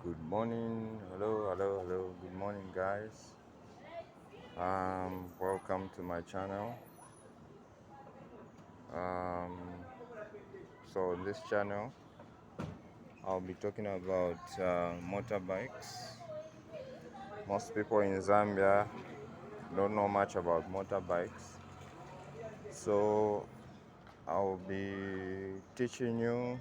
Good morning. Hello. Good morning, guys. Welcome to my channel. Um, so on this channel, I'll be talking about motorbikes. Most people in Zambia don't know much about motorbikes, so I'll be teaching you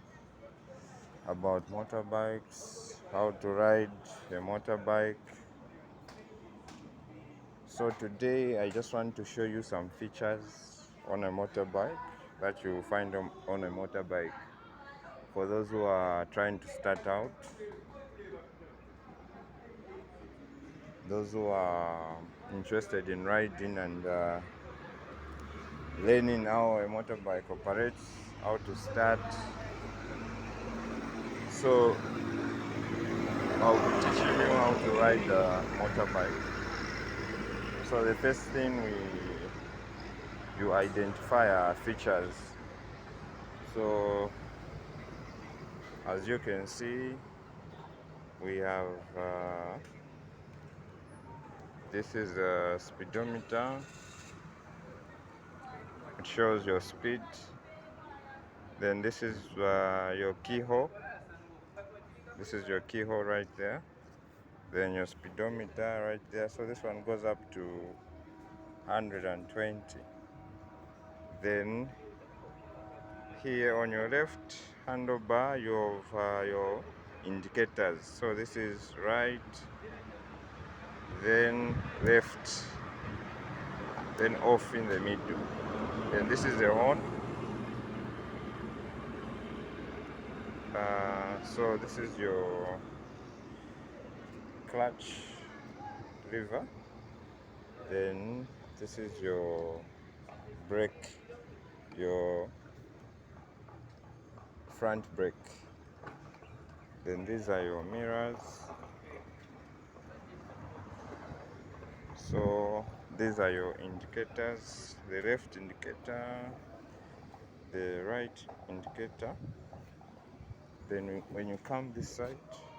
about motorbikes, how to ride a motorbike. So today I just want to show you some features on a motorbike that you find on a motorbike. For those who are trying to start out, those who are interested in riding and learning how a motorbike operates, how to start. So I'll be teaching you how to ride a motorbike. So the first thing you identify are features. So as you can see, we have this is a speedometer. It shows your speed. Then this is your keyhole. This is your keyhole right there. Then your speedometer right there. So this one goes up to 120. Then here on your left handlebar you have your indicators. So this is right, then left, then off in the middle. Then this is the horn. So this is your clutch lever. Then this is your brake, your front brake. Then these are your mirrors. So these are your indicators, the left indicator, the right indicator. Then when you come this side,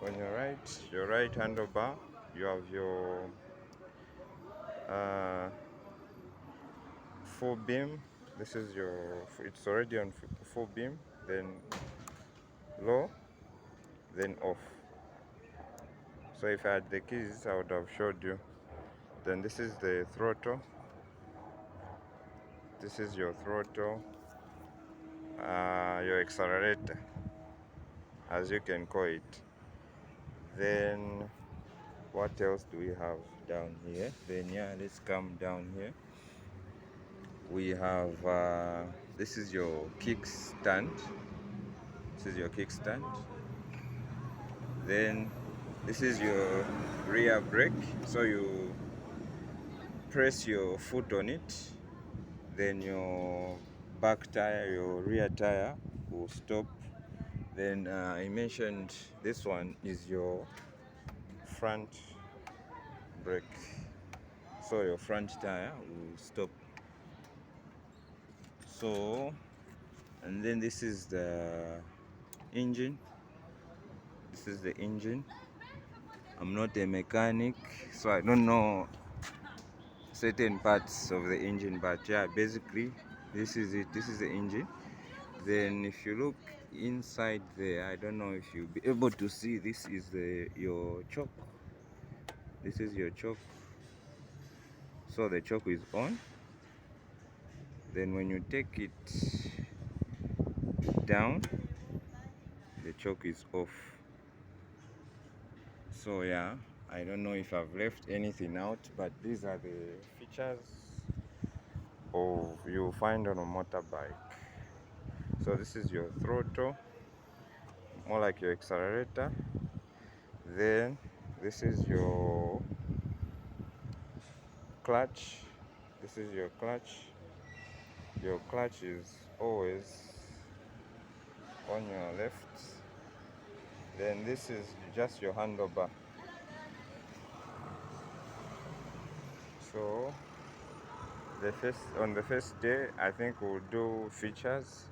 on your right handlebar, you have your full beam. This is it's already on full beam, then low, then off. So if I had the keys, I would have showed you. Then this is the throttle. This is your throttle, your accelerator, as you can call it. Then what else do we have down here? Then yeah, let's come down here. We have this is your kickstand. This is your kickstand. Then this is your rear brake. So you press your foot on it, then your back tire, your rear tire will stop. Then I mentioned this one is your front brake, so your front tire will stop. So, and then this is the engine. This is the engine. I'm not a mechanic, so I don't know certain parts of the engine, but yeah, basically this is it. This is the engine. Then if you look inside there, I don't know if you'll be able to see, this is your choke. This is your choke. So the choke is on. Then when you take it down, the choke is off. So yeah, I don't know if I've left anything out, but these are the features you'll find on a motorbike. So this is your throttle, more like your accelerator. Then this is your clutch. This is your clutch. Your clutch is always on your left. Then this is just your handlebar. So on the first day, I think we'll do features.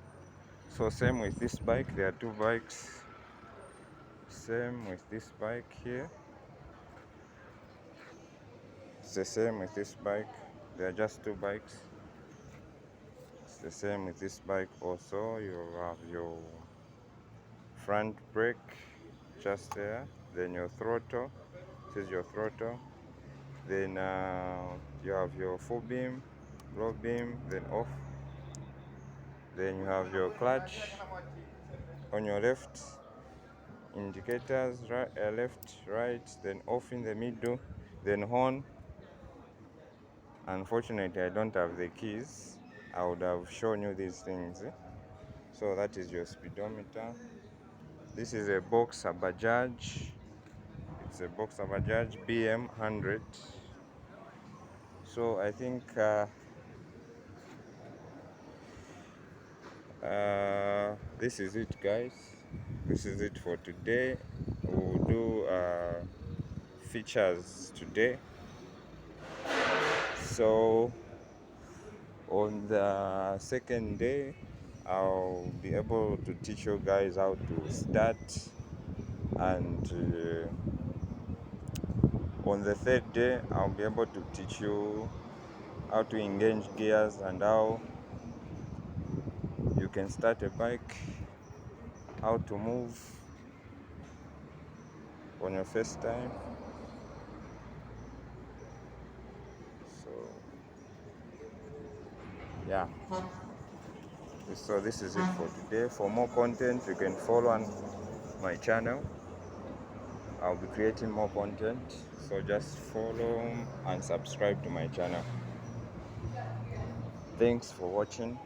So same with this bike, there are two bikes, same with this bike here. It's the same with this bike. They are just two bikes. It's the same with this bike also. You have your front brake just there, then your throttle. This is your throttle. Then you have your full beam, low beam, then off. Then you have your clutch on your left, indicators right, left, right, then off in the middle, then horn. Unfortunately, I don't have the keys. I would have shown you these things. So that is your speedometer. This is a Boxer Bajaj. It's a Boxer Bajaj BM 100. So I think this is it, guys. This is it for today. We'll do features today. So on the second day, I'll be able to teach you guys how to start, and on the third day, I'll be able to teach you how to engage gears and how you can start a bike, how to move on your first time. So yeah, so this is it for today. For more content, you can follow on my channel. I'll be creating more content, so just follow and subscribe to my channel. Thanks for watching.